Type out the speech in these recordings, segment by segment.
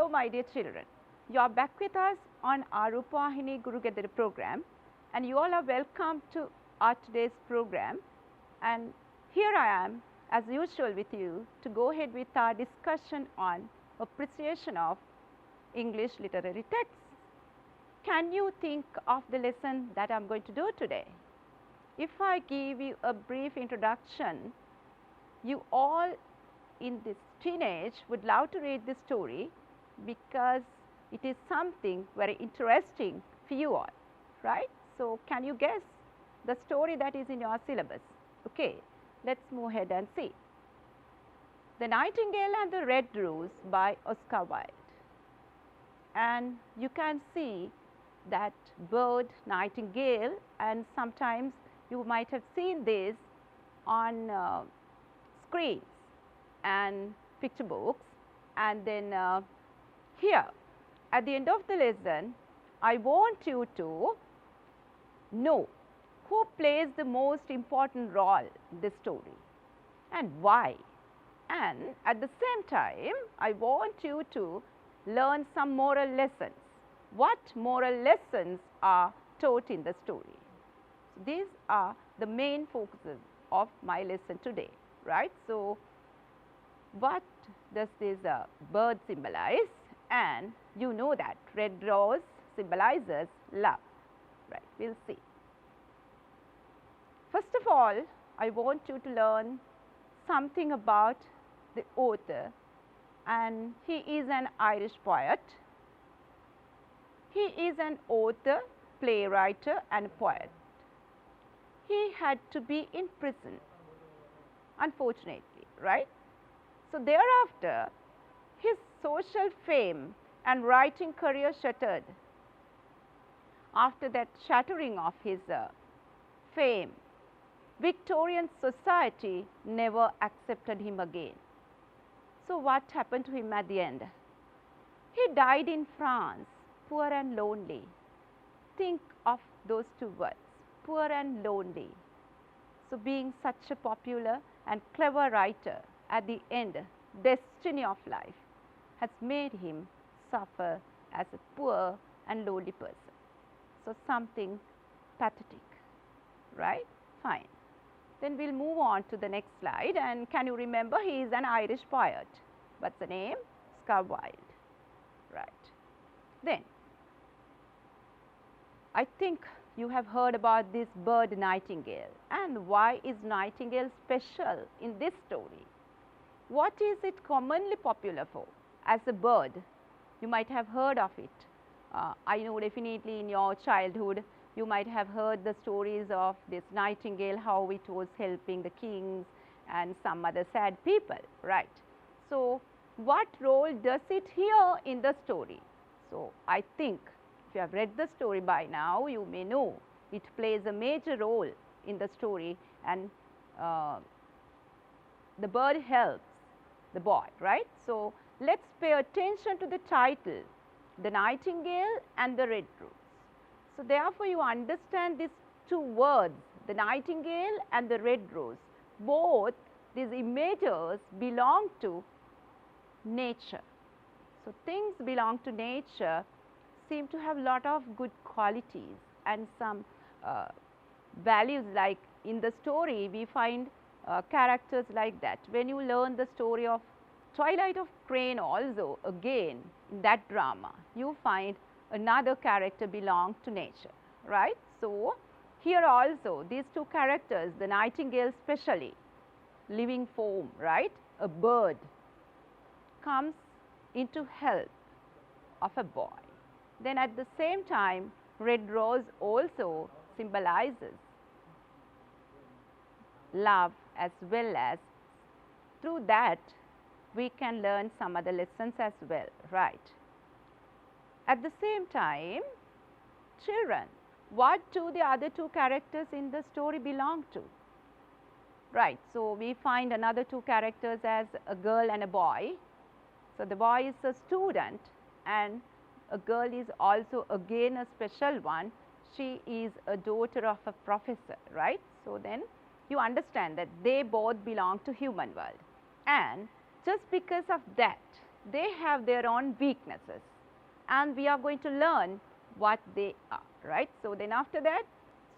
Hello my dear children, you are back with us on our Rupahini Guru Gedara program, and you all are welcome to our today's program. And here I am as usual with you to go ahead with our discussion on appreciation of English literary texts. Can you think of the lesson that I am going to do today? If I give you a brief introduction, you all in this teenage would love to read this story because it is something very interesting for you all, right? So, can you guess the story that is in your syllabus? Okay, let us move ahead and see. The Nightingale and the Red Rose by Oscar Wilde. And you can see that bird nightingale, and sometimes you might have seen this on screens and picture books. And then here at the end of the lesson, I want you to know who plays the most important role in this story and why. And at the same time, I want you to learn some moral lessons. What moral lessons are taught in the story? So, these are the main focuses of my lesson today, right? So, what does this bird symbolize? And you know that red rose symbolizes love, right? We will see. First of all, I want you to learn something about the author, and he is an Irish poet. He is an author, playwright and poet. He had to be in prison, unfortunately, right? So, thereafter his social fame and writing career shattered. After that shattering of his fame, Victorian society never accepted him again. So, what happened to him at the end? He died in France, poor and lonely. Think of those two words, poor and lonely. So, being such a popular and clever writer, at the end, destiny of life has made him suffer as a poor and lonely person. So, something pathetic, right? Fine. Then we will move on to the next slide, and can you remember he is an Irish poet. What's the name? Oscar Wilde, right. Then I think you have heard about this bird nightingale, and why is nightingale special in this story? What is it commonly popular for? As a bird, you might have heard of it. I know definitely in your childhood you might have heard the stories of this nightingale, how it was helping the kings and some other sad people, right. So, what role does it here in the story? So, I think if you have read the story by now, you may know it plays a major role in the story, and the bird helps the boy, right. So, let us pay attention to the title, The Nightingale and the Red Rose. So, therefore, you understand these two words, the nightingale and the red rose, both these images belong to nature. So, things belong to nature seem to have lot of good qualities and some values, like in the story we find characters like that. When you learn the story of Twilight of Crane also, again in that drama you find another character belong to nature, right. So, here also these two characters, the nightingale specially, living form, right, a bird, comes into help of a boy. Then at the same time, red rose also symbolizes love, as well as through that we can learn some other lessons as well, right. At the same time, children, what do the other two characters in the story belong to? Right. So, we find another two characters as a girl and a boy. So, the boy is a student and a girl is also again a special one. She is a daughter of a professor, right. So, then you understand that they both belong to human world, and just because of that they have their own weaknesses, and we are going to learn what they are, right. So, then after that,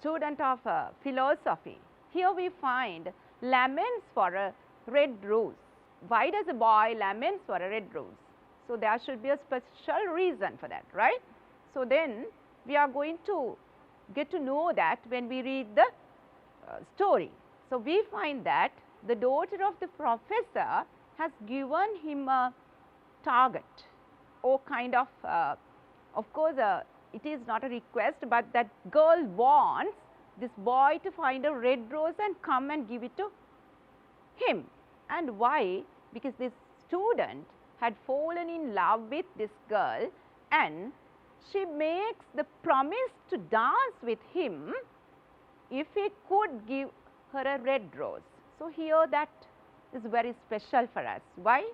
student of philosophy, here we find laments for a red rose. Why does a boy laments for a red rose? So, there should be a special reason for that, right. So, then we are going to get to know that when we read the story. So, we find that the daughter of the professor has given him a target or kind of course, it is not a request, but that girl wants this boy to find a red rose and come and give it to him. And why? Because this student had fallen in love with this girl, and she makes the promise to dance with him if he could give her a red rose. So, here that is very special for us. Why?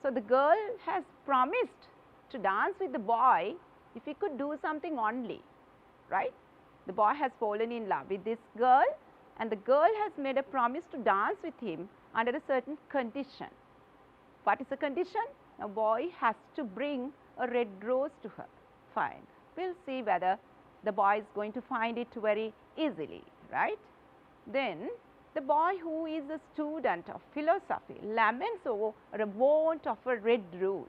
So, the girl has promised to dance with the boy if he could do something only, right. The boy has fallen in love with this girl, and the girl has made a promise to dance with him under a certain condition. What is the condition? A boy has to bring a red rose to her. Fine. We will see whether the boy is going to find it very easily, right. Then the boy who is a student of philosophy laments over a want of a red rose,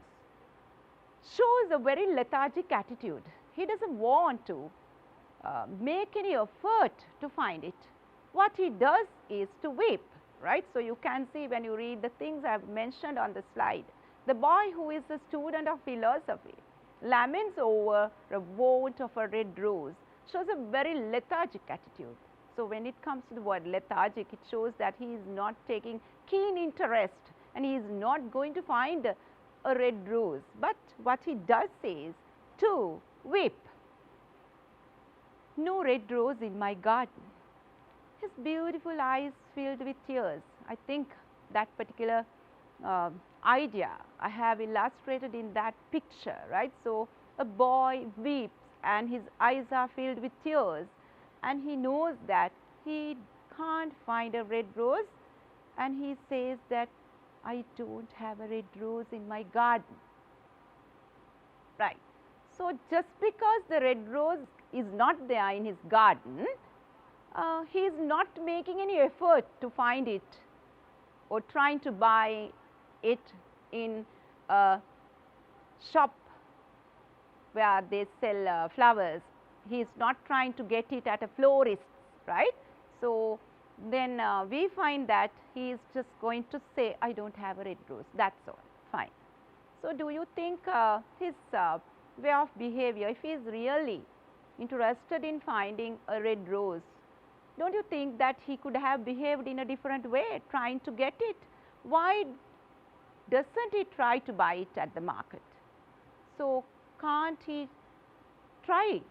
shows a very lethargic attitude. He does not want to make any effort to find it. What he does is to weep, right. So, you can see when you read the things I have mentioned on the slide, the boy who is a student of philosophy laments over a want of a red rose, shows a very lethargic attitude. So, when it comes to the word lethargic, it shows that he is not taking keen interest, and he is not going to find a red rose, but what he does is to weep. No red rose in my garden. His beautiful eyes filled with tears. I think that particular idea I have illustrated in that picture, right. So, a boy weeps and his eyes are filled with tears, and he knows that he can't find a red rose, and he says that I don't have a red rose in my garden, right. So, just because the red rose is not there in his garden, he is not making any effort to find it or trying to buy it in a shop where they sell flowers. He is not trying to get it at a florist, right. So, then we find that he is just going to say, I don't have a red rose, that is all, fine. So, do you think his way of behavior, if he is really interested in finding a red rose, don't you think that he could have behaved in a different way trying to get it? Why does not he try to buy it at the market? So, can't he try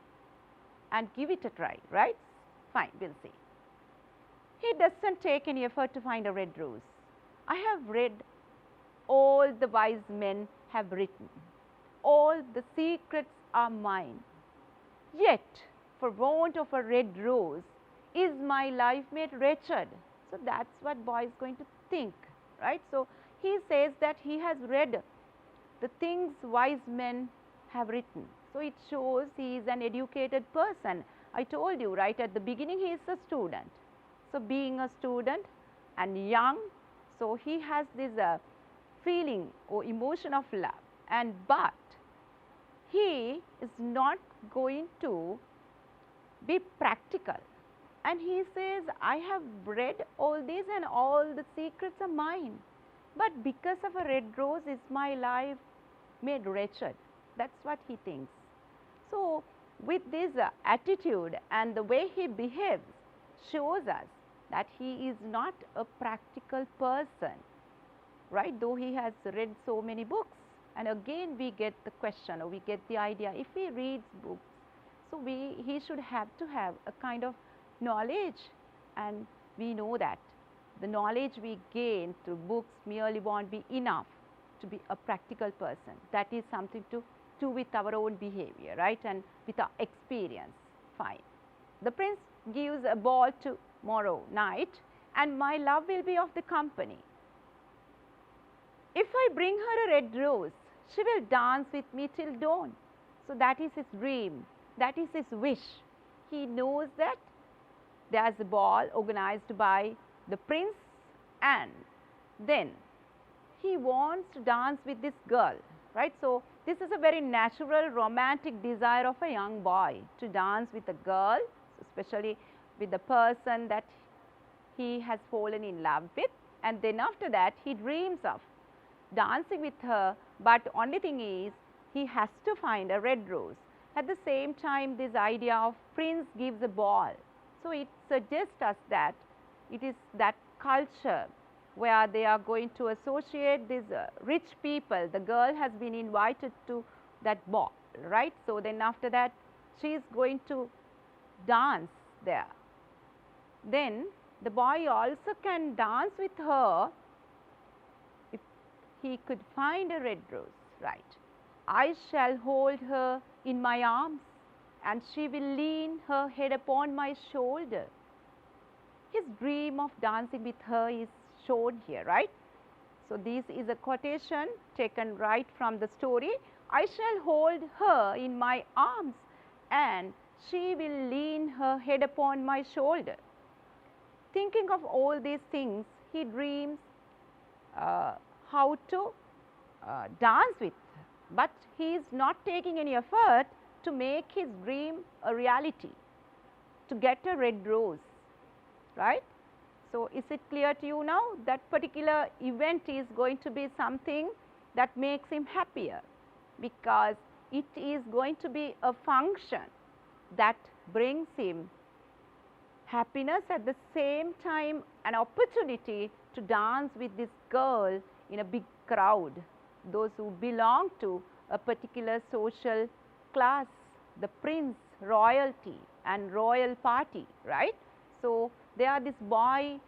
and give it a try, right? Fine, we will see. He does not take any effort to find a red rose. I have read all the wise men have written, all the secrets are mine, yet for want of a red rose is my life made wretched. So, that is what boy is going to think, right. So, he says that he has read the things wise men have written. So, it shows he is an educated person. I told you right at the beginning he is a student. So, being a student and young, so he has this feeling or emotion of love, and but he is not going to be practical, and he says, I have read all this and all the secrets are mine, but because of a red rose is my life made wretched. That is what he thinks. So, with this attitude and the way he behaves shows us that he is not a practical person, right, though he has read so many books. And again we get the question, or we get the idea, if he reads books, so he should have to have a kind of knowledge, and we know that the knowledge we gain through books merely won't be enough to be a practical person. That is something to do with our own behavior, right, and with our experience. Fine. The prince gives a ball tomorrow night, and my love will be of the company. If I bring her a red rose, she will dance with me till dawn. So that is his dream, that is his wish. He knows that there is a ball organized by the prince, and then he wants to dance with this girl, right. So this is a very natural romantic desire of a young boy to dance with a girl, especially with the person that he has fallen in love with, and then after that he dreams of dancing with her, but only thing is he has to find a red rose. At the same time, this idea of prince gives a ball. So it suggests us that it is that culture where they are going to associate these rich people. The girl has been invited to that ball, right. So then after that she is going to dance there. Then the boy also can dance with her if he could find a red rose, right. I shall hold her in my arms and she will lean her head upon my shoulder. His dream of dancing with her is shown here, right. So this is a quotation taken right from the story. I shall hold her in my arms and she will lean her head upon my shoulder. Thinking of all these things, he dreams how to dance with, but he is not taking any effort to make his dream a reality, to get a red rose, right. So is it clear to you now that particular event is going to be something that makes him happier, because it is going to be a function that brings him happiness, at the same time an opportunity to dance with this girl in a big crowd, those who belong to a particular social class, the prince, royalty and royal party, right. So there this boy,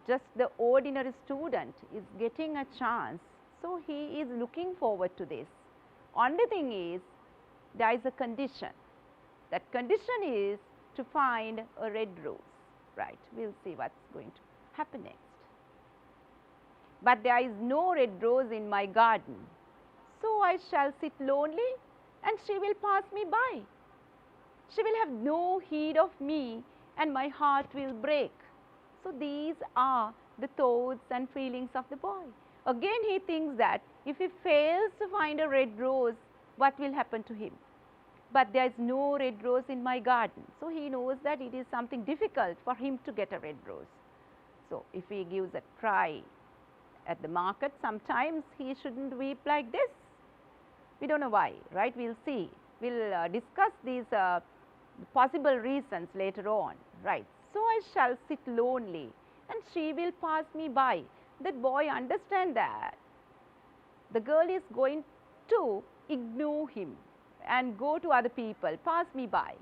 just the ordinary student, is getting a chance. So he is looking forward to this. Only thing is, there is a condition. That condition is to find a red rose, right. We will see what is going to happen next. But there is no red rose in my garden, so I shall sit lonely and she will pass me by. She will have no heed of me and my heart will break. So these are the thoughts and feelings of the boy. Again he thinks that if he fails to find a red rose, what will happen to him? But there is no red rose in my garden. So he knows that it is something difficult for him to get a red rose. So if he gives a try at the market, sometimes he shouldn't weep like this. We don't know why, right? We will see. We will discuss these possible reasons later on, right. So I shall sit lonely and she will pass me by. That boy understands that the girl is going to ignore him and go to other people, pass me by.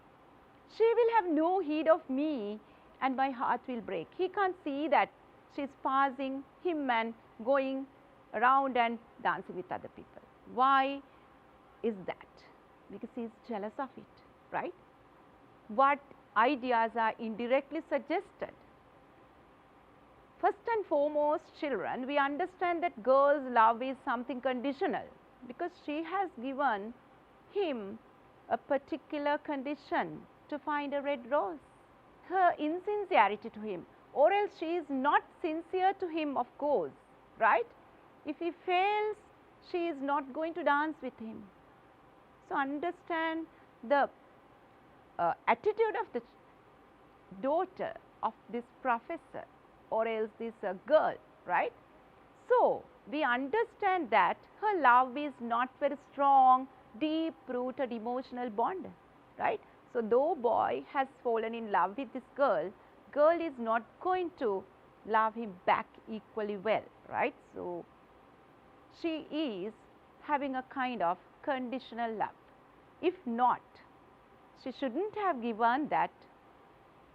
She will have no heed of me and my heart will break. He can't see that she is passing him and going around and dancing with other people. Why is that? Because he is jealous of it, right. What ideas are indirectly suggested? First and foremost, children, we understand that girl's love is something conditional, because she has given him a particular condition to find a red rose. Her insincerity to him, or else she is not sincere to him, of course, right. If he fails, she is not going to dance with him. So understand the attitude of the daughter of this professor, or else this girl, right. So we understand that her love is not very strong, deep rooted emotional bond, right. So though boy has fallen in love with this girl, girl is not going to love him back equally well, right. So she is having a kind of conditional love. If not, she shouldn't have given that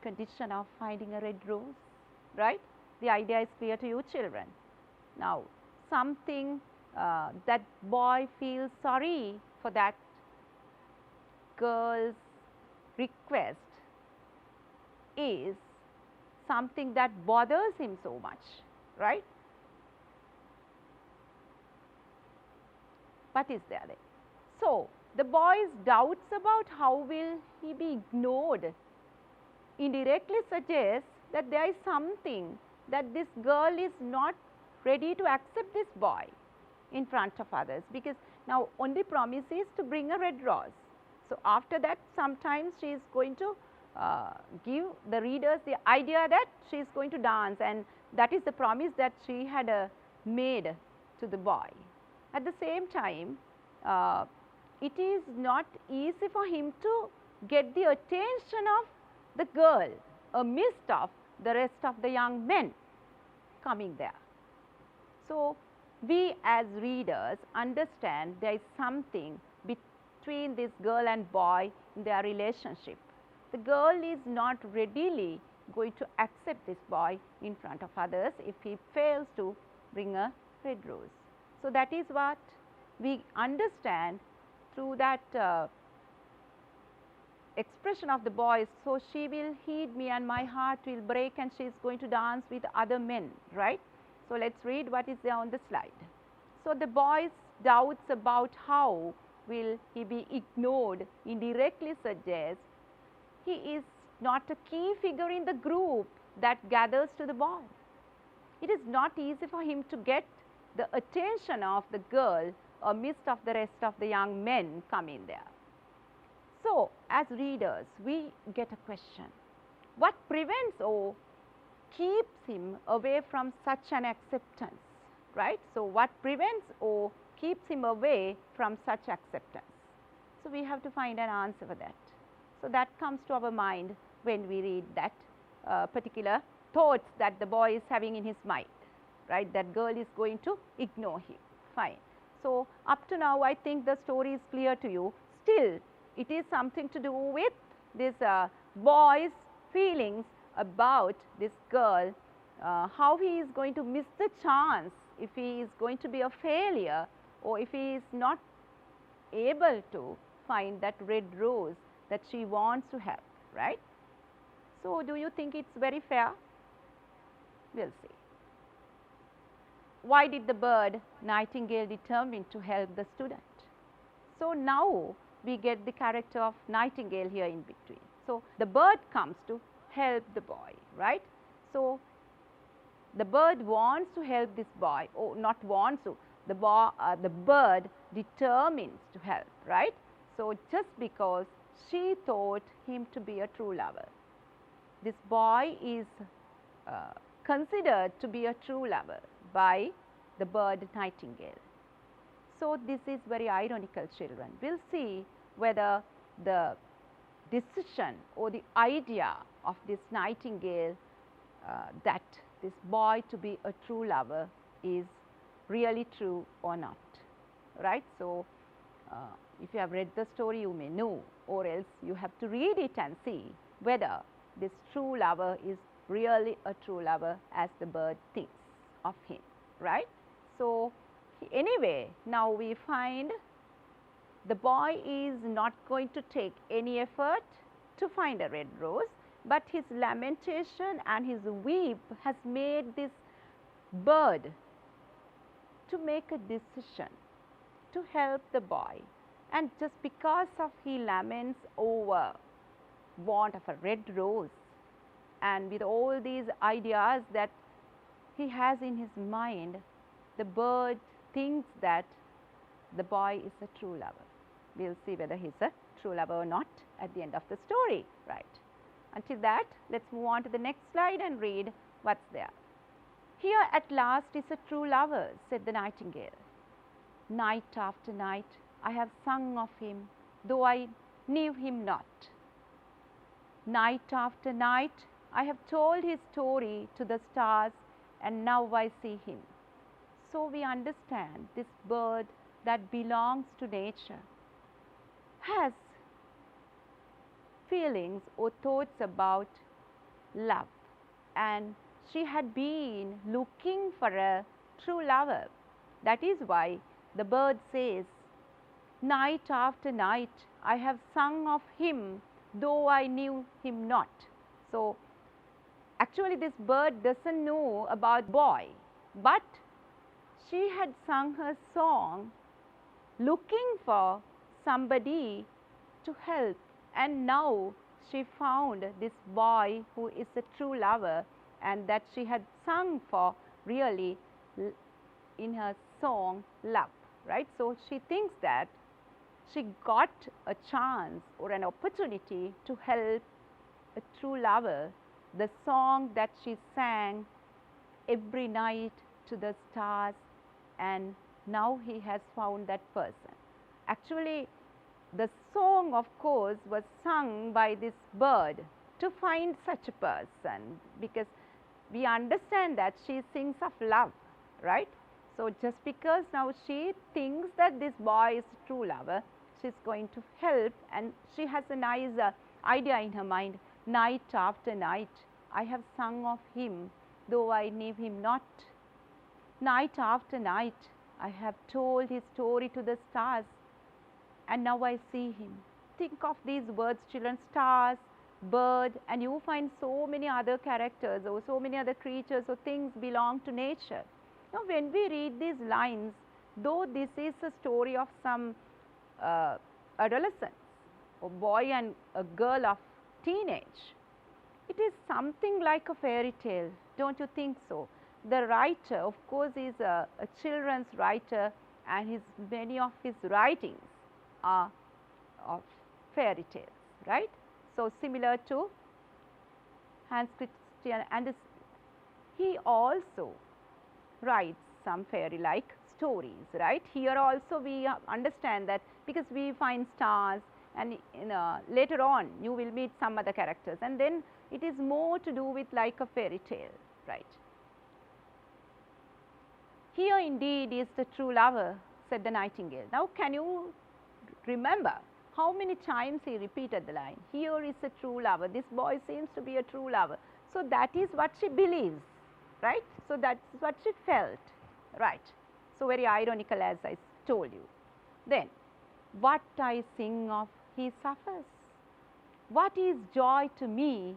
condition of finding a red rose, right. The idea is clear to you, children. Now something that boy feels sorry for that girl's request is something that bothers him so much, right. What is there? So, the boy's doubts about how will he be ignored indirectly suggests that there is something that this girl is not ready to accept this boy in front of others, because now only promise is to bring a red rose. So, after that sometimes she is going to give the readers the idea that she is going to dance, and that is the promise that she had made to the boy. At the same time, it is not easy for him to get the attention of the girl amidst of the rest of the young men coming there. So, we as readers understand there is something between this girl and boy in their relationship. The girl is not readily going to accept this boy in front of others if he fails to bring a red rose. So, that is what we understand through that expression of the boy. So, she will heed me and my heart will break, and she is going to dance with other men, right. So, let us read what is there on the slide. So, the boy's doubts about how will he be ignored indirectly suggests he is not a key figure in the group that gathers to the ball. It is not easy for him to get the attention of the girl amidst of the rest of the young men coming there. So, as readers, we get a question: what prevents or keeps him away from such an acceptance, right? So, what prevents or keeps him away from such acceptance? So, we have to find an answer for that. So, that comes to our mind when we read that particular thoughts that the boy is having in his mind, right? That girl is going to ignore him, fine. So, up to now I think the story is clear to you. Still, it is something to do with this boy's feelings about this girl, how he is going to miss the chance if he is going to be a failure, or if he is not able to find that red rose that she wants to have, right. So, do you think it is very fair? We will see. Why did the bird Nightingale determine to help the student? So, now we get the character of Nightingale here in between. So, the bird comes to help the boy, right. So, the bird wants to help this boy, or not wants to, the bird determines to help, right. So, just because she thought him to be a true lover, this boy is considered to be a true lover by the bird Nightingale. So, this is very ironical, children. We will see whether the decision or the idea of this Nightingale that this boy to be a true lover is really true or not, right. So, if you have read the story, you may know, or else you have to read it and see whether this true lover is really a true lover as the bird thinks of him, right. So, anyway, now we find the boy is not going to take any effort to find a red rose, but his lamentation and his weep has made this bird to make a decision to help the boy, and just because of he laments over want of a red rose, and with all these ideas that he has in his mind, the bird thinks that the boy is a true lover. We will see whether he is a true lover or not at the end of the story, right. Until that, let us move on to the next slide and read what is there. Here at last is a true lover, said the Nightingale. Night after night I have sung of him, though I knew him not. Night after night I have told his story to the stars, and now I see him. So, we understand this bird that belongs to nature has feelings or thoughts about love, and she had been looking for a true lover. That is why the bird says, night after night I have sung of him, though I knew him not. So, actually this bird does not know about boy, but she had sung her song looking for somebody to help, and now she found this boy who is a true lover, and that she had sung for really in her song Love, right. So, she thinks that she got a chance or an opportunity to help a true lover. The song that she sang every night to the stars, and now he has found that person. Actually, the song of course was sung by this bird to find such a person, because we understand that she sings of love, right. So, just because now she thinks that this boy is a true lover, she is going to help, and she has a nice idea in her mind. Night after night I have sung of him, though I knew him not. Night after night I have told his story to the stars, and now I see him. Think of these words, children: stars, bird, and you find so many other characters or so many other creatures or things belong to nature. Now, when we read these lines, though this is a story of some adolescents, or boy and a girl of teenage, it is something like a fairy tale, don't you think so? The writer of course is a children's writer, and many of his writings are of fairy tales, right. So, similar to Hans Christian Andersen, he also writes some fairy like stories, right. Here also we understand that, because we find stars, and later on you will meet some other characters, and then it is more to do with like a fairy tale, right. Here indeed is the true lover, said the nightingale. Now, can you remember how many times he repeated the line? Here is a true lover, this boy seems to be a true lover. So, that is what she believes, right. So, that is what she felt, right. So, very ironical, as I told you. Then, what I sing of he suffers. What is joy to me,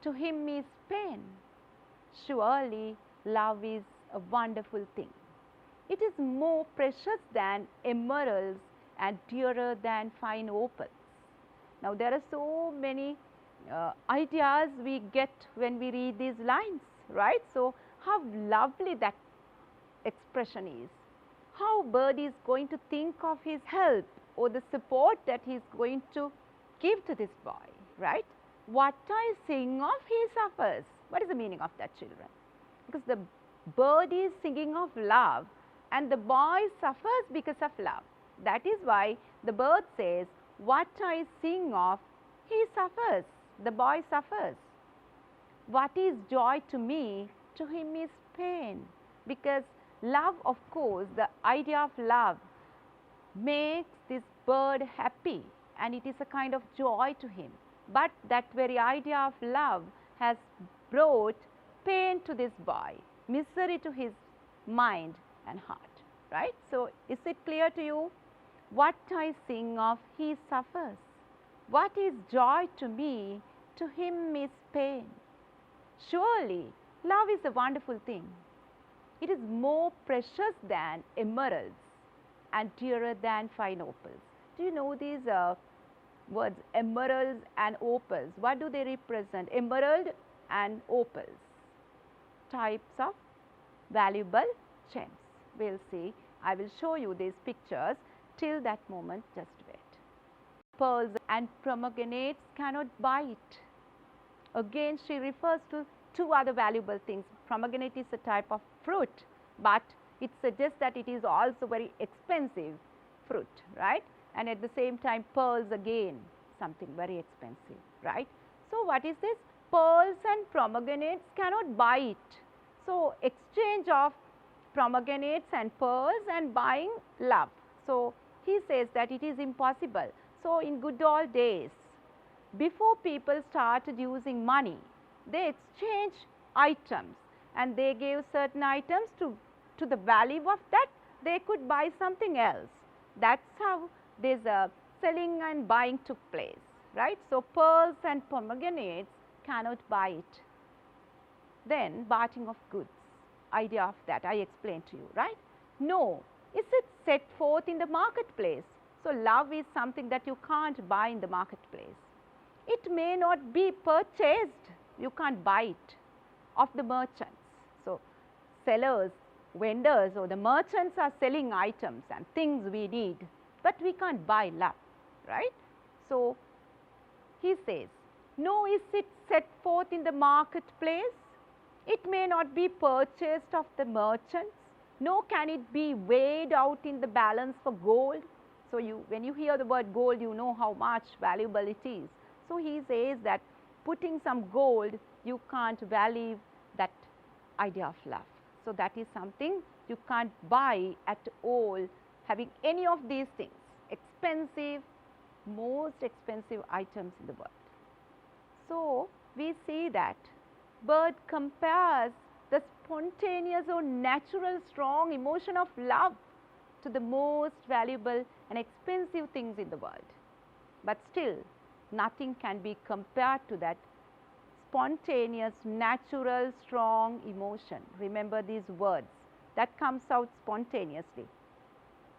to him is pain. Surely love is a wonderful thing. It is more precious than emeralds and dearer than fine opals. Now, there are so many ideas we get when we read these lines, right. So, how lovely that expression is. How bird is going to think of his help or the support that he is going to give to this boy, right. What I sing of he suffers. What is the meaning of that, children? Because the bird is singing of love, and the boy suffers because of love. That is why the bird says, what I sing of he suffers, the boy suffers. What is joy to me, to him is pain, because love, of course, the idea of love makes this bird happy, and it is a kind of joy to him. But that very idea of love has brought pain to this boy, misery to his mind and heart, right. So, is it clear to you? What I sing of he suffers. What is joy to me, to him is pain. Surely love is a wonderful thing. It is more precious than emeralds and dearer than fine opals. Do you know these words, emeralds and opals? What do they represent? Emerald and opals, types of valuable gems. We will see. I will show you these pictures. Till that moment, just wait. Pearls and pomegranates cannot bite. Again, she refers to two other valuable things. Pomegranate is a type of fruit, but it suggests that it is also very expensive fruit, right. And at the same time, pearls again, something very expensive, right. So, what is this? Pearls and pomegranates cannot bite. So, exchange of pomegranates and pearls and buying love. So, he says that it is impossible. So, in good old days, before people started using money, they exchanged items, and they gave certain items to the value of that they could buy something else. That is how this selling and buying took place, right. So, pearls and pomegranates cannot buy it. Then bartering of goods, idea of that I explained to you, right. No, is it set forth in the marketplace? So, love is something that you can't buy in the marketplace. It may not be purchased, you can't buy it of the merchants. So, sellers, vendors or the merchants are selling items and things we need, but we can't buy love, right? So, he says, nor is it set forth in the marketplace. It may not be purchased of the merchants, nor can it be weighed out in the balance for gold. So, when you hear the word gold, you know how much valuable it is. So, he says that putting some gold, you can't value that idea of love. So, that is something you can't buy at all, having any of these things, expensive, most expensive items in the world. So, we see that bird compares the spontaneous or natural strong emotion of love to the most valuable and expensive things in the world. But still, nothing can be compared to that spontaneous, natural, strong emotion. Remember these words, that comes out spontaneously,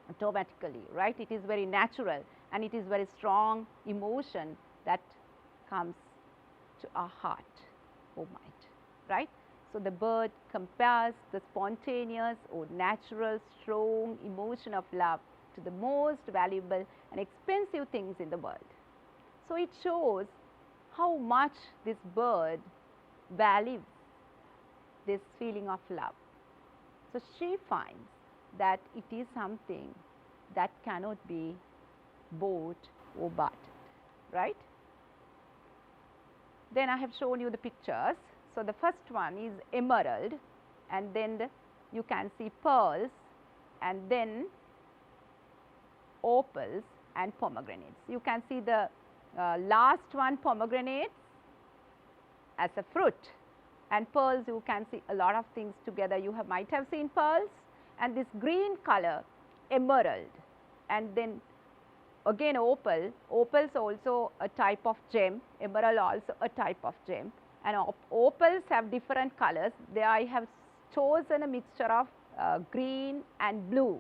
automatically, right? It is very natural and it is very strong emotion that comes to our heart or mind, right? So, the bird compares the spontaneous or natural strong emotion of love to the most valuable and expensive things in the world. So, it shows how much this bird values this feeling of love. So, she finds that it is something that cannot be bought or bartered, right? Then I have shown you the pictures. So, the first one is emerald, and then you can see pearls, and then opals and pomegranates. You can see the last one, pomegranates, as a fruit, and pearls, you can see a lot of things together. You might have seen pearls, and this green color, emerald, and then again opal. Opals also a type of gem, emerald also a type of gem, and opals have different colors. There I have chosen a mixture of green and blue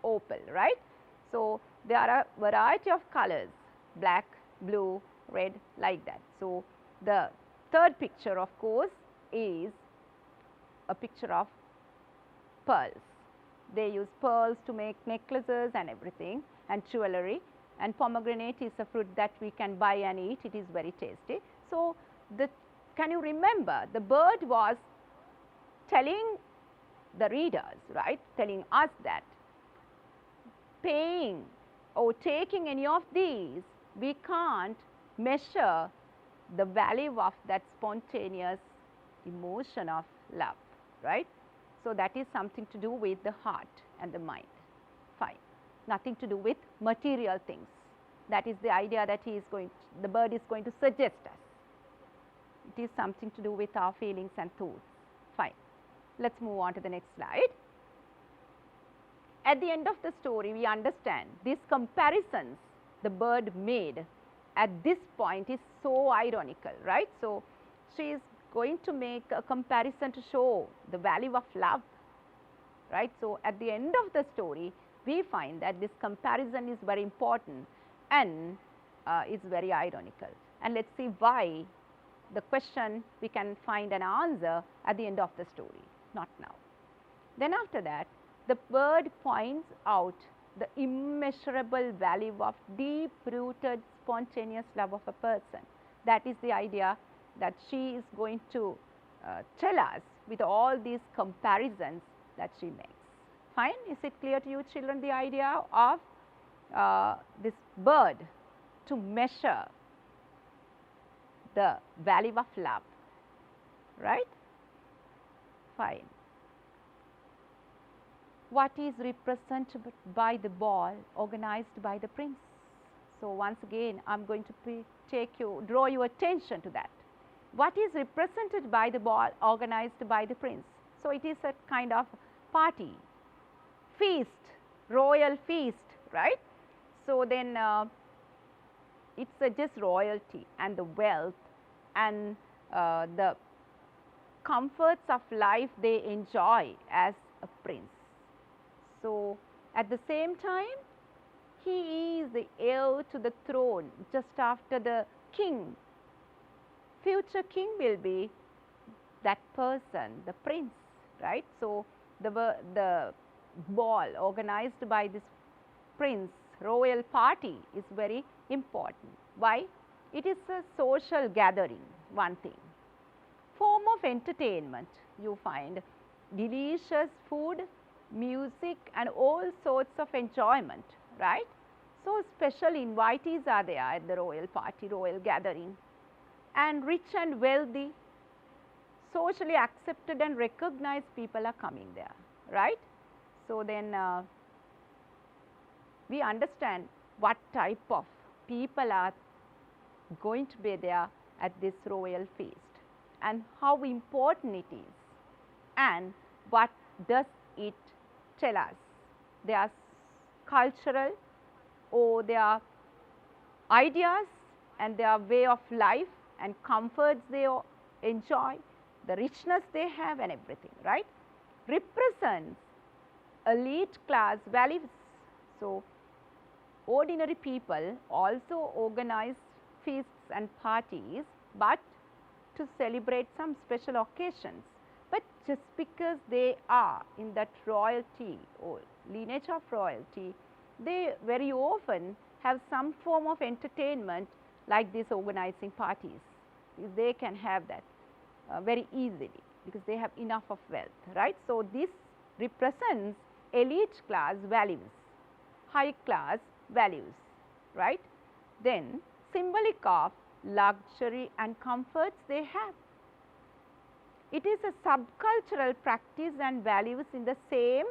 opal, right? So, there are a variety of colors, black, blue, red, like that. So, the third picture of course is a picture of pearls. They use pearls to make necklaces and everything, and jewelry, and pomegranate is a fruit that we can buy and eat. It is very tasty. So, can you remember, the bird was telling the readers, right, telling us that paying or taking any of these, we can't measure the value of that spontaneous emotion of love, right. So, that is something to do with the heart and the mind, fine, nothing to do with material things. That is the idea that the bird is going to suggest us. It is something to do with our feelings and thoughts, fine. Let us move on to the next slide. At the end of the story, we understand these comparisons the bird made at this point is so ironical, right. So, she is going to make a comparison to show the value of love, right. So, at the end of the story, we find that this comparison is very important and is very ironical. And let us see why. The question, we can find an answer at the end of the story, not now. Then after that, the bird points out the immeasurable value of deep-rooted spontaneous love of a person. That is the idea that she is going to tell us with all these comparisons that she makes. Fine, is it clear to you children, the idea of this bird to measure the value of love, right? Fine. What is represented by the ball organized by the prince? So, once again I am going to draw your attention to that. What is represented by the ball organized by the prince? So, it is a kind of party, feast, royal feast, right. So, then it suggests royalty and the wealth and the comforts of life they enjoy as a prince. So, At the same time, he is the heir to the throne just after the king. Future king will be that person, the prince, right. So, the ball organized by this prince royal party is very important. Why? It is a social gathering, one thing. Form of entertainment, you find delicious food, music and all sorts of enjoyment, right. So, special invitees are there at the royal party, royal gathering, and rich and wealthy, socially accepted and recognized people are coming there, right. So, then we understand what type of people are going to be there at this royal feast and how important it is and what does it tell us. Their cultural or their ideas and their way of life and comforts they enjoy, the richness they have and everything, right, represents elite class values. So, ordinary people also organize feasts and parties, but to celebrate some special occasions. But just because they are in that royalty or lineage of royalty, they very often have some form of entertainment like this organizing parties. They can have that very easily because they have enough of wealth, right. So, this represents elite class values, high class values, right. Then symbolic of luxury and comforts they have. It is a subcultural practice and values in the same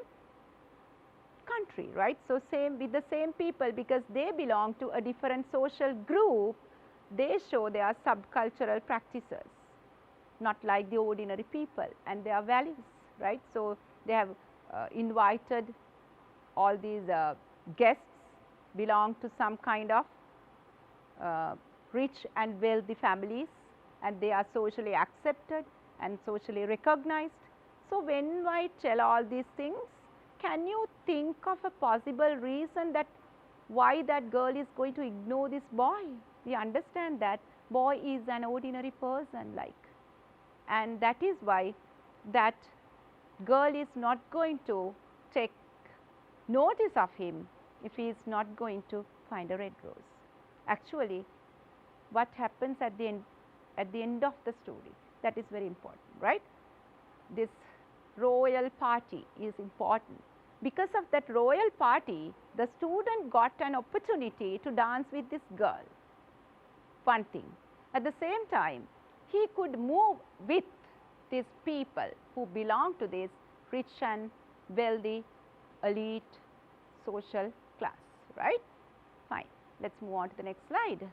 country, right. So, same with the same people because they belong to a different social group, they show their subcultural practices, not like the ordinary people and their values, right. So, they have invited all these guests belong to some kind of rich and wealthy families and they are socially accepted and socially recognized. So, when I tell all these things, can you think of a possible reason that why that girl is going to ignore this boy? We understand that boy is an ordinary person like, and that is why that girl is not going to take notice of him if he is not going to find a red rose. Actually, what happens at the end of the story, that is very important, right. This royal party is important. Because of that royal party, the student got an opportunity to dance with this girl, one thing. At the same time, he could move with these people who belong to this rich and wealthy elite social class, right. Fine. Let us move on to the next slide.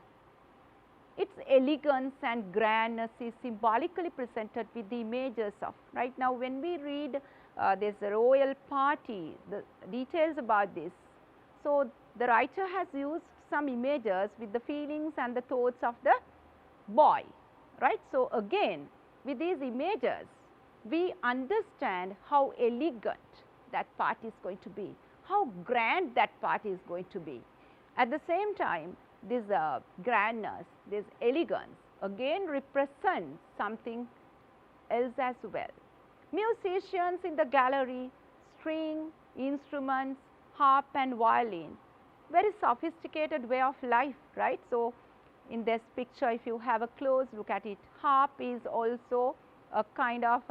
Its elegance and grandness is symbolically presented with the images of, right now when we read this royal party, the details about this. So, the writer has used some images with the feelings and the thoughts of the boy, right. So, again with these images we understand how elegant that party is going to be, how grand that party is going to be. At the same time, this grandness, this elegance again represents something else as well. Musicians in the gallery, string, instruments, harp and violin, very sophisticated way of life, right. So, in this picture if you have a close look at it, harp is also a kind of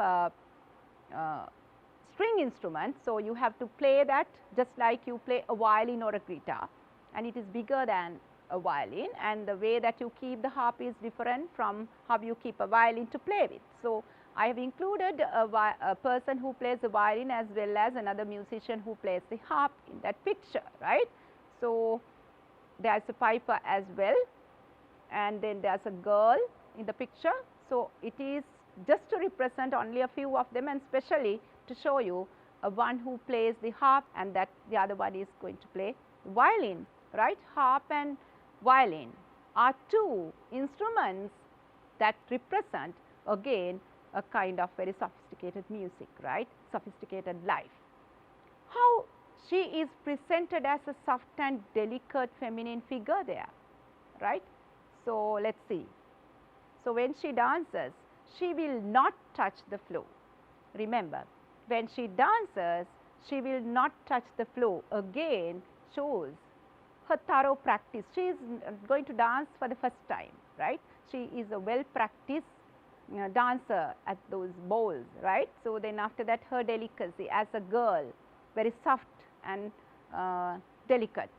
string instrument. So, you have to play that just like you play a violin or a guitar, and it is bigger than a violin, and the way that you keep the harp is different from how you keep a violin to play with. So, I have included a person who plays the violin as well as another musician who plays the harp in that picture, right. So, there is a piper as well, and then there is a girl in the picture. So, it is just to represent only a few of them and specially to show you one who plays the harp and that the other one is going to play violin, right. Harp and violin are two instruments that represent again a kind of very sophisticated music, right, sophisticated life. How she is presented as a soft and delicate feminine figure there, right. So, let us see. So, when she dances, she will not touch the floor. Remember, when she dances, she will not touch the floor. Again shows her thorough practice. She is going to dance for the first time, right. She is a well practiced dancer at those balls, right. So, then after that her delicacy as a girl, very soft and delicate.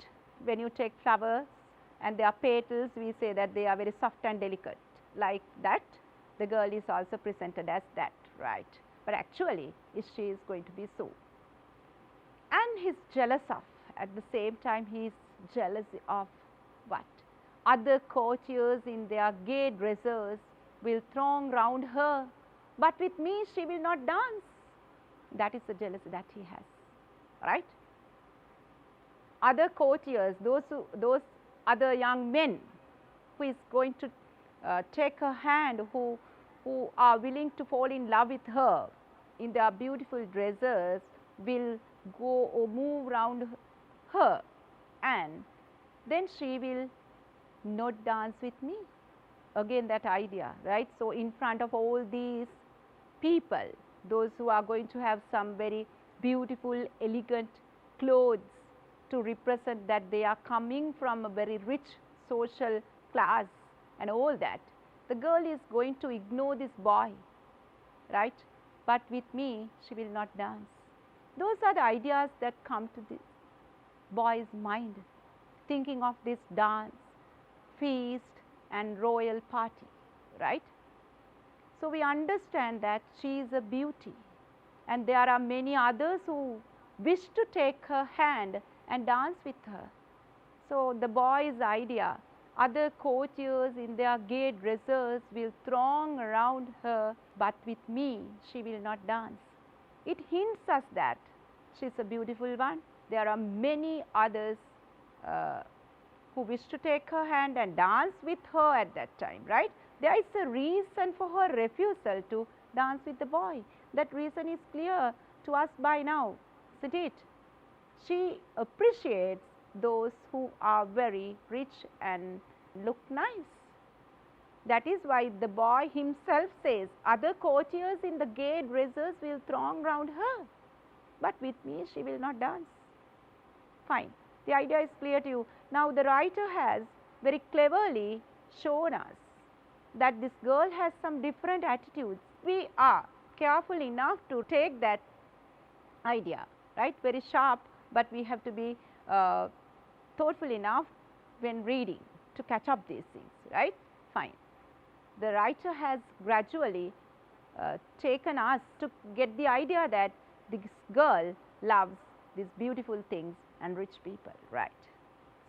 When you take flowers and their petals, we say that they are very soft and delicate. Like that, the girl is also presented as that, right. But actually, she is going to be so. And he is jealous of, at the same time he is jealous of what? Other courtiers in their gay dresses will throng round her, but with me she will not dance. That is the jealousy that he has, right. Other courtiers, those other young men who is going to take her hand, who are willing to fall in love with her in their beautiful dresses, will go or move round her, and then she will not dance with me. Again that idea, right. So, in front of all these people, those who are going to have some very beautiful, elegant clothes to represent that they are coming from a very rich social class and all that, the girl is going to ignore this boy, right. But with me, she will not dance. Those are the ideas that come to this boy's mind, thinking of this dance, feast and royal party, right. So, we understand that she is a beauty, and there are many others who wish to take her hand and dance with her. So, the boy's idea, other courtiers in their gay dresses will throng around her, but with me she will not dance. It hints us that she is a beautiful one. There are many others who wish to take her hand and dance with her at that time, right. There is a reason for her refusal to dance with the boy. That reason is clear to us by now, isn't it? She appreciates those who are very rich and look nice. That is why the boy himself says, other courtiers in the gay dresses will throng round her, but with me she will not dance. Fine. The idea is clear to you. Now, the writer has very cleverly shown us that this girl has some different attitudes. We are careful enough to take that idea, right, very sharp, but we have to be thoughtful enough when reading to catch up these things, right. Fine. The writer has gradually taken us to get the idea that this girl loves these beautiful things and rich people, right.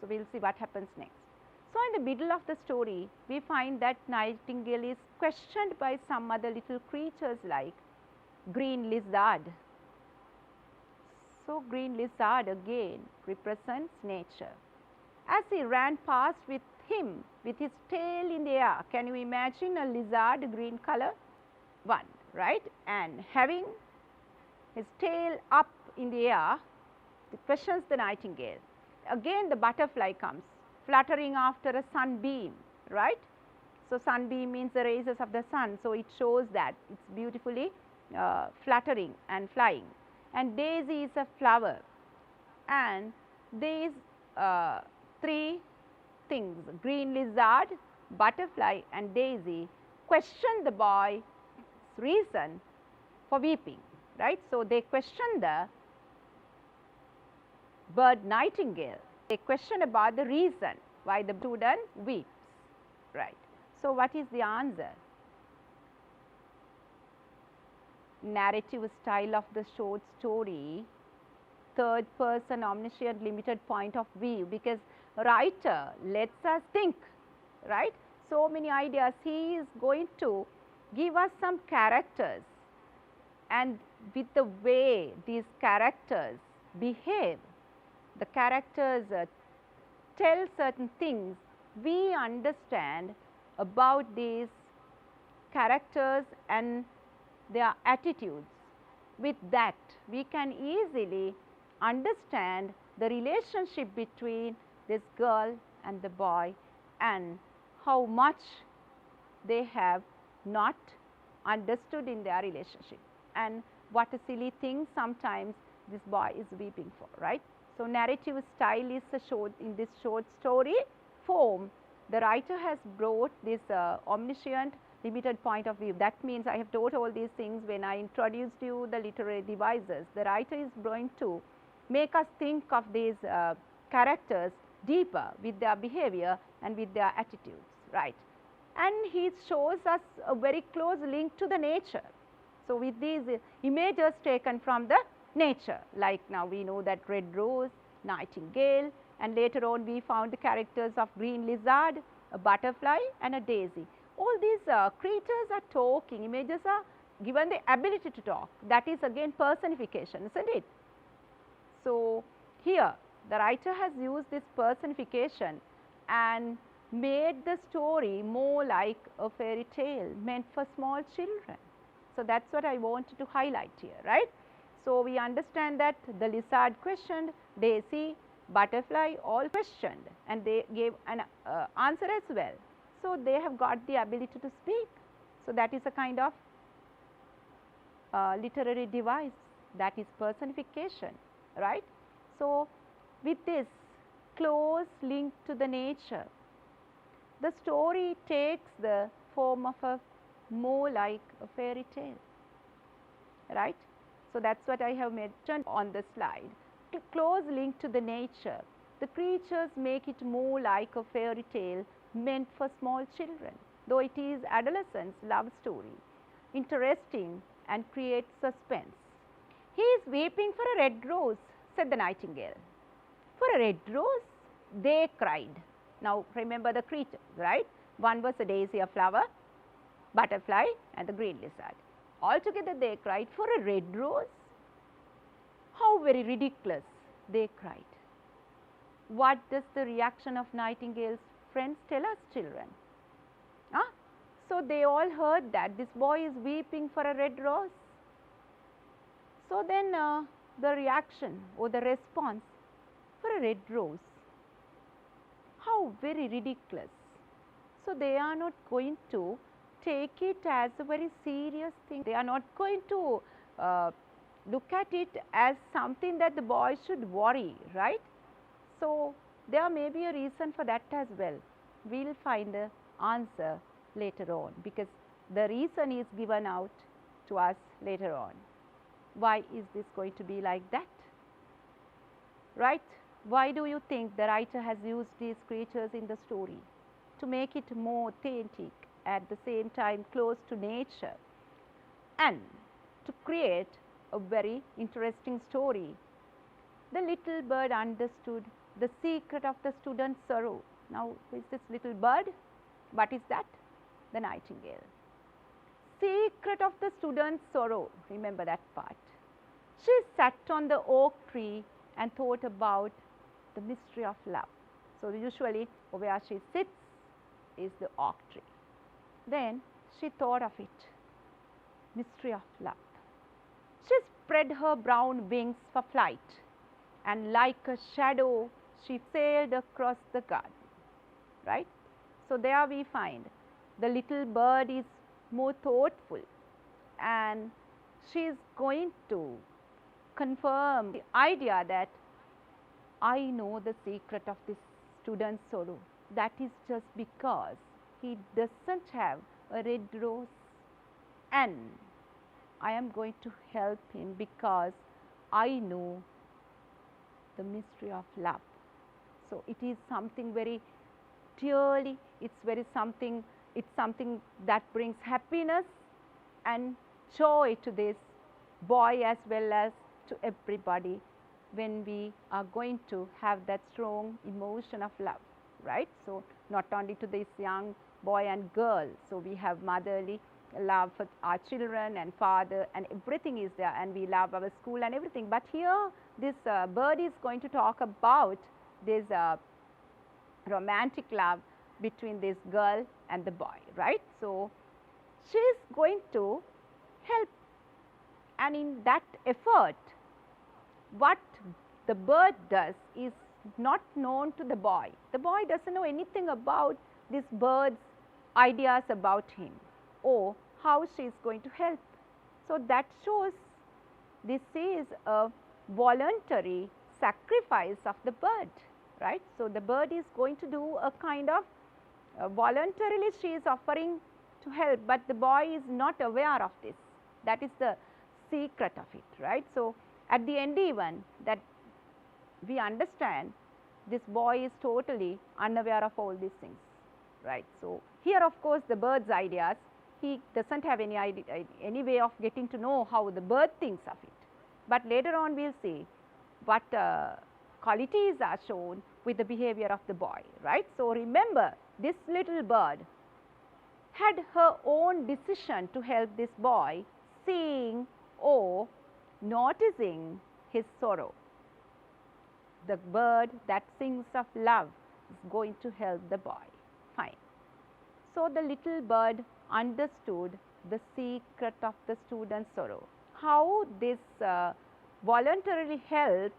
So, we will see what happens next. So, in the middle of the story, we find that Nightingale is questioned by some other little creatures like green lizard. So, green lizard again represents nature. As he ran past with him with his tail in the air, can you imagine a lizard green color? One, right, and having his tail up in the air, it questions the nightingale. Again the butterfly comes fluttering after a sunbeam, right. So, sunbeam means the rays of the sun. So, it shows that it is beautifully fluttering and flying, and daisy is a flower, and these three things, green lizard, butterfly and daisy, question the boy's reason for weeping, right. So, they question the bird nightingale. They question about the reason why the student weeps, right. So, what is the answer? Narrative style of the short story, third person omniscient limited point of view, because writer lets us think, right. So many ideas. He is going to give us some characters, and with the way these characters behave, the characters tell certain things, we understand about these characters and their attitudes. With that, we can easily understand the relationship between this girl and the boy and how much they have not understood in their relationship and what a silly thing sometimes this boy is weeping for, right. So, narrative style is a short, in this short story form, the writer has brought this omniscient limited point of view. That means I have taught all these things when I introduced you the literary devices. The writer is going to make us think of these characters deeper with their behavior and with their attitudes, right. And he shows us a very close link to the nature. So, with these images taken from the nature, like now we know that red rose, nightingale, and later on we found the characters of green lizard, a butterfly and a daisy. All these creatures are talking, images are given the ability to talk, that is again personification, isn't it. So, here the writer has used this personification and made the story more like a fairy tale meant for small children. So, that is what I wanted to highlight here, right. So, we understand that the lizard questioned, daisy, butterfly all questioned and they gave an answer as well. So, they have got the ability to speak. So, that is a kind of literary device, that is personification, right. So, with this close link to the nature, the story takes the form of a more like a fairy tale, right. So, that is what I have mentioned on the slide. To close link to the nature, the creatures make it more like a fairy tale meant for small children, though it is adolescent's love story, interesting and creates suspense. He is weeping for a red rose, said the nightingale. For a red rose, they cried. Now, remember the creatures, right? One was a daisy, a flower, butterfly and the green lizard. Altogether they cried for a red rose. How very ridiculous, they cried. What does the reaction of Nightingale's friends tell us, children? Huh? So, they all heard that this boy is weeping for a red rose. So, then the reaction or the response, for a red rose, how very ridiculous. So, they are not going to take it as a very serious thing. They are not going to look at it as something that the boy should worry, right. So, there may be a reason for that as well. We will find the answer later on, because the reason is given out to us later on. Why is this going to be like that, right? Why do you think the writer has used these creatures in the story? To make it more authentic, at the same time close to nature, and to create a very interesting story. The little bird understood the secret of the student's sorrow. Now, who is this little bird? What is that? The nightingale. Secret of the student's sorrow, remember that part. She sat on the oak tree and thought about the mystery of love. So, usually where she sits is the oak tree. Then she thought of it, mystery of love. She spread her brown wings for flight, and like a shadow she sailed across the garden, right. So, there we find the little bird is more thoughtful, and she is going to confirm the idea that I know the secret of this student's sorrow. That is just because he doesn't have a red rose, and I am going to help him because I know the mystery of love. So, it is something very dearly, it's something that brings happiness and joy to this boy as well as to everybody when we are going to have that strong emotion of love, right. So, not only to this young boy and girl. So, we have motherly love for our children and father, and everything is there, and we love our school and everything. But here this bird is going to talk about this romantic love between this girl and the boy, right. So, she is going to help, and in that effort what the bird does is not known to the boy. The boy does not know anything about this bird's ideas about him or how she is going to help. So, that shows this is a voluntary sacrifice of the bird, right. So, the bird is going to do a kind of voluntarily she is offering to help, but the boy is not aware of this. That is the secret of it, right. So, at the end even that we understand this boy is totally unaware of all these things, right. So, here of course, the bird's ideas, he does not have any idea, any way of getting to know how the bird thinks of it, but later on we will see what qualities are shown with the behavior of the boy, right. So, remember this little bird had her own decision to help this boy, seeing or noticing his sorrow. The bird that sings of love is going to help the boy, fine. So, the little bird understood the secret of the student's sorrow, how this voluntarily help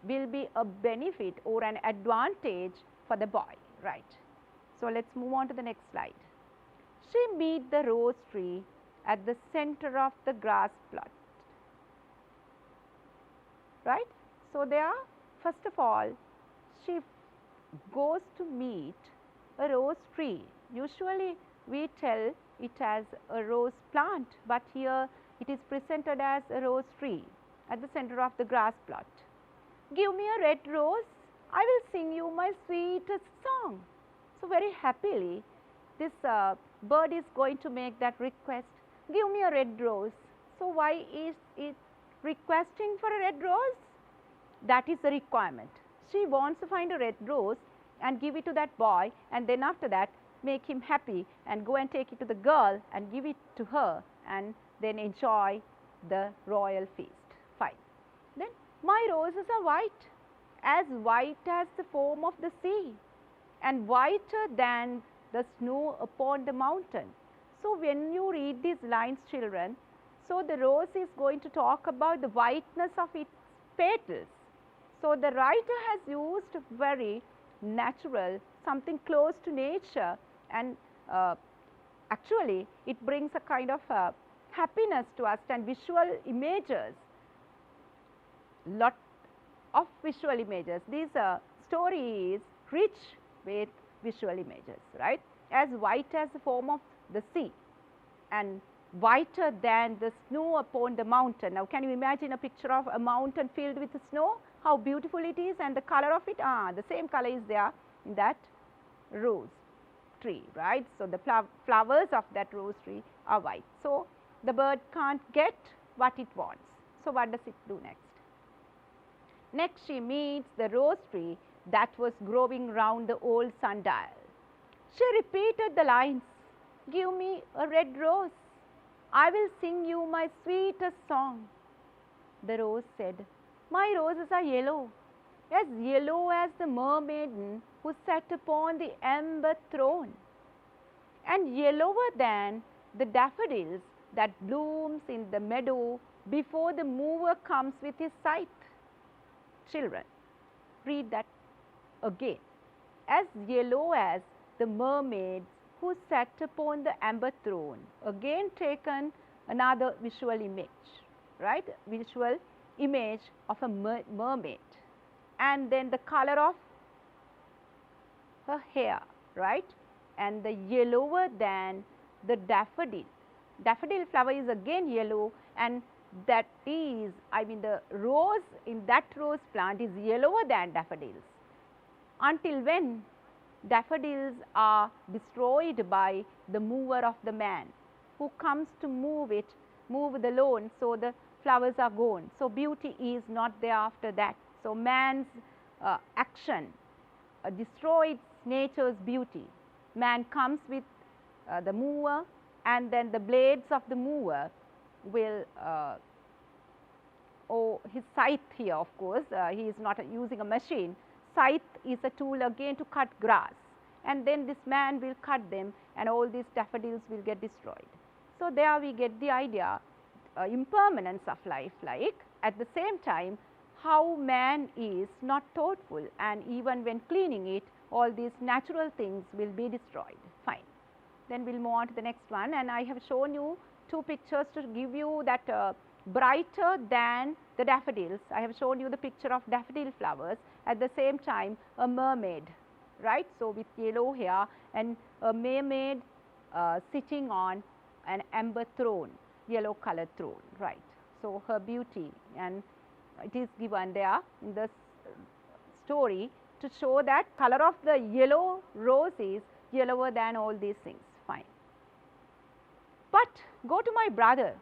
will be a benefit or an advantage for the boy, right. So, let us move on to the next slide. She meet the rose tree at the center of the grass plot, right. So, there first of all she goes to meet a rose tree. Usually we tell it as a rose plant, but here it is presented as a rose tree at the center of the grass plot. Give me a red rose, I will sing you my sweetest song. So, very happily this bird is going to make that request, give me a red rose. So, why is it requesting for a red rose? That is the requirement. She wants to find a red rose and give it to that boy, and then after that make him happy and go and take it to the girl and give it to her, and then enjoy the royal feast, fine. Then my roses are white as the foam of the sea, and whiter than the snow upon the mountain. So, when you read these lines, children, so the rose is going to talk about the whiteness of its petals. So, the writer has used very natural, something close to nature, and actually it brings a kind of happiness to us, and visual images, lot of visual images. This story is rich with visual images, right. As white as the foam of the sea and whiter than the snow upon the mountain. Now, can you imagine a picture of a mountain filled with snow? How beautiful it is, and the color of it, the same color is there in that rose tree, right. So, the flowers of that rose tree are white. So, the bird can't get what it wants. So, what does it do next? Next she meets the rose tree that was growing round the old sundial. She repeated the lines, give me a red rose, I will sing you my sweetest song. The rose said, my roses are yellow as the mermaiden who sat upon the amber throne, and yellower than the daffodils that blooms in the meadow before the mower comes with his scythe. Children, read that again. As yellow as the mermaids who sat upon the amber throne. Again taken another visual image, right, visual image of a mermaid, and then the color of her hair, right, and the yellower than the daffodil. Daffodil flower is again yellow, and that is, I mean, the rose in that rose plant is yellower than daffodils. Until when daffodils are destroyed by the mower of the man who comes to move the lawn, so the flowers are gone. So, beauty is not there after that. So, man's action destroys nature's beauty. Man comes with the mower, and then the blades of the mower will, his scythe here, of course, he is not using a machine. Scythe is a tool again to cut grass, and then this man will cut them, and all these daffodils will get destroyed. So, there we get the idea, impermanence of life, like at the same time how man is not thoughtful, and even when cleaning it, all these natural things will be destroyed. Fine. Then we will move on to the next one, and I have shown you two pictures to give you that brighter than the daffodils. I have shown you the picture of daffodil flowers, at the same time a mermaid, right. So, with yellow hair and a mermaid sitting on an amber throne, yellow colored throne, right. So, her beauty, and it is given there in the story to show that color of the yellow rose is yellower than all these things, fine. But go to my brother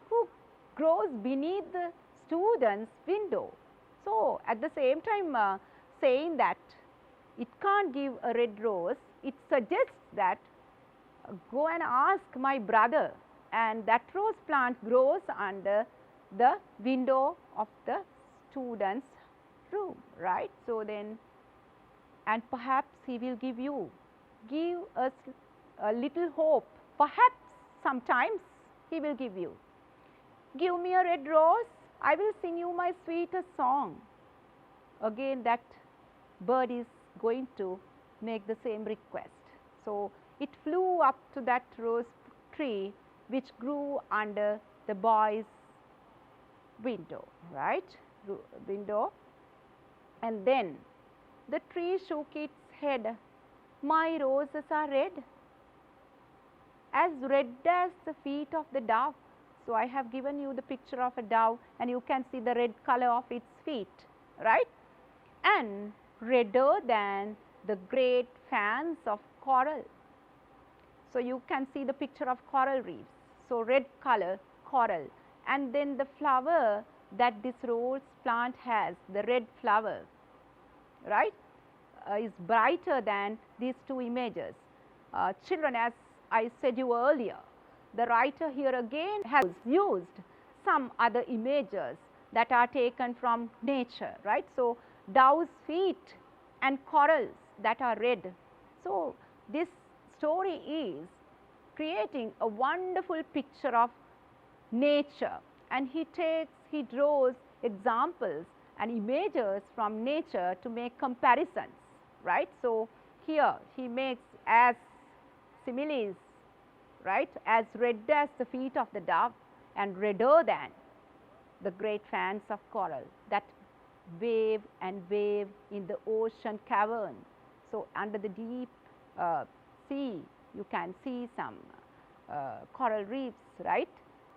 who grows beneath the student's window. So, at the same time saying that it can't give a red rose, it suggests that go and ask my brother, and that rose plant grows under the window of the student's room, right. So, then and perhaps he will give us a little hope, perhaps sometimes he will give you. Give me a red rose, I will sing you my sweetest song. Again that bird is going to make the same request. So, it flew up to that rose tree which grew under the boy's window, right, window, and then the tree shook its head. My roses are red as the feet of the dove. So, I have given you the picture of a dove, and you can see the red color of its feet, right, and redder than the great fans of coral. So, you can see the picture of coral reefs. So, red color coral, and then the flower that this rose plant has, the red flower, right, is brighter than these two images. Children, as I said you earlier, the writer here again has used some other images that are taken from nature, right. So, dove's feet and corals that are red. So, this story is creating a wonderful picture of nature, and he draws examples and images from nature to make comparisons, right. So, here he makes as similes, right, as red as the feet of the dove and redder than the great fans of coral that wave and wave in the ocean cavern. So, under the deep sea you can see some coral reefs, right.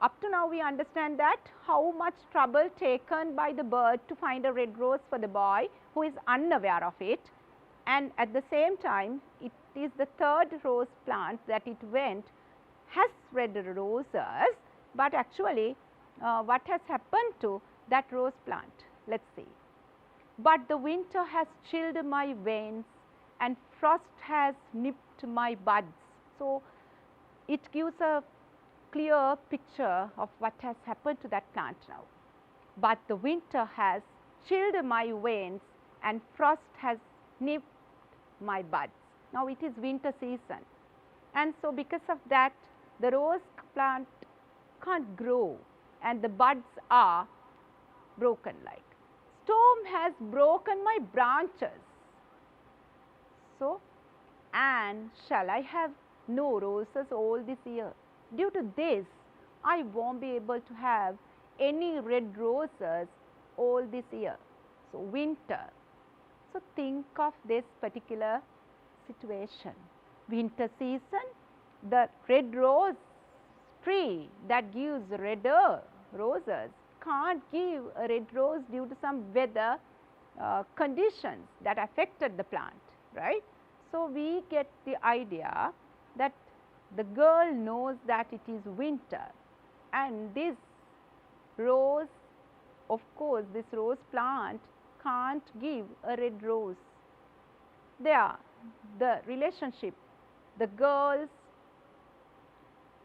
Up to now we understand that how much trouble taken by the bird to find a red rose for the boy who is unaware of it, and at the same time it is the third rose plant that it went has red roses, but actually what has happened to that rose plant? Let us see. But the winter has chilled my veins and frost has nipped my buds. So, it gives a clear picture of what has happened to that plant now. But the winter has chilled my veins and frost has nipped my buds. Now, it is winter season, and so because of that the rose plant can't grow and the buds are broken like. Storm has broken my branches. So, and shall I have no roses all this year? Due to this, I won't be able to have any red roses all this year. So, winter. So, think of this particular situation. Winter season, the red rose tree that gives redder roses can't give a red rose due to some weather conditions that affected the plant, right. So, we get the idea that the girl knows that it is winter, and this rose, of course, this rose plant can't give a red rose. There, the relationship, the girl's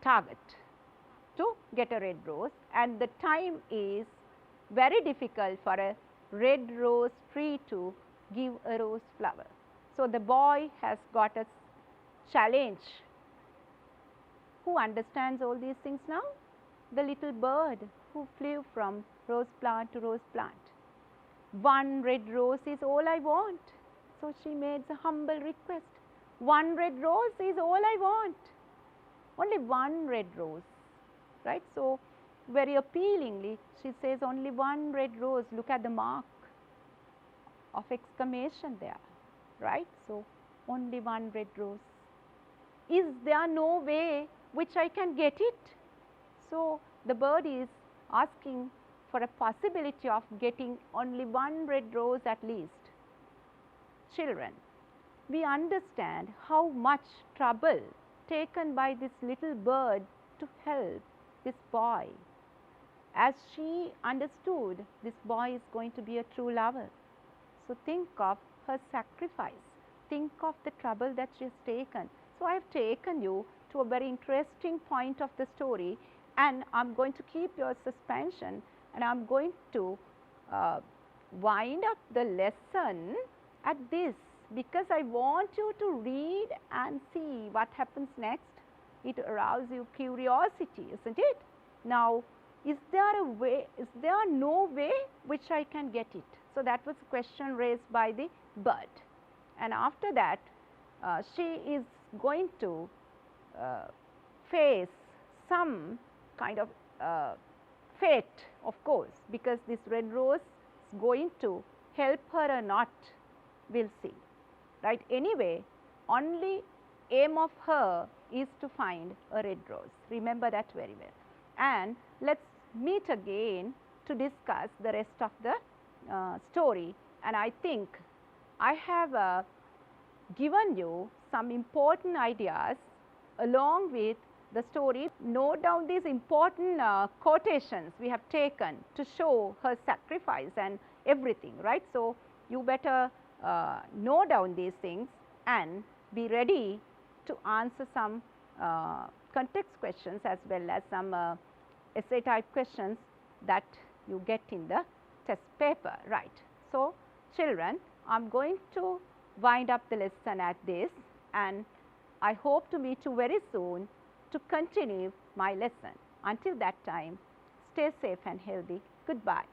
target to get a red rose, and the time is very difficult for a red rose tree to give a rose flower. So, the boy has got a challenge. Who understands all these things now? The little bird who flew from rose plant to rose plant. One red rose is all I want. So she made the humble request. One red rose is all I want. Only one red rose, right? So very appealingly, she says only one red rose. Look at the mark of exclamation there, right? So only one red rose. Is there no way which I can get it? So the bird is asking for a possibility of getting only one red rose at least. Children, we understand how much trouble taken by this little bird to help this boy. As she understood, this boy is going to be a true lover. So think of her sacrifice. Think of the trouble that she has taken. So I have taken you to a very interesting point of the story, and I am going to keep your suspension, and I am going to wind up the lesson at this, because I want you to read and see what happens next. It arouses your curiosity, isn't it? Now, is there a way, is there no way which I can get it? So that was a question raised by the bird, and after that she is going to face some kind of fate, of course, because this red rose is going to help her or not, we will see, right. Anyway, only aim of her is to find a red rose, remember that very well. And let us meet again to discuss the rest of the story, and I think I have given you some important ideas along with the story. Note down these important quotations we have taken to show her sacrifice and everything, right. So you better note down these things and be ready to answer some context questions as well as some essay type questions that you get in the test paper, right. So children, I am going to wind up the lesson at this, and I hope to meet you very soon to continue my lesson. Until that time, stay safe and healthy. Goodbye.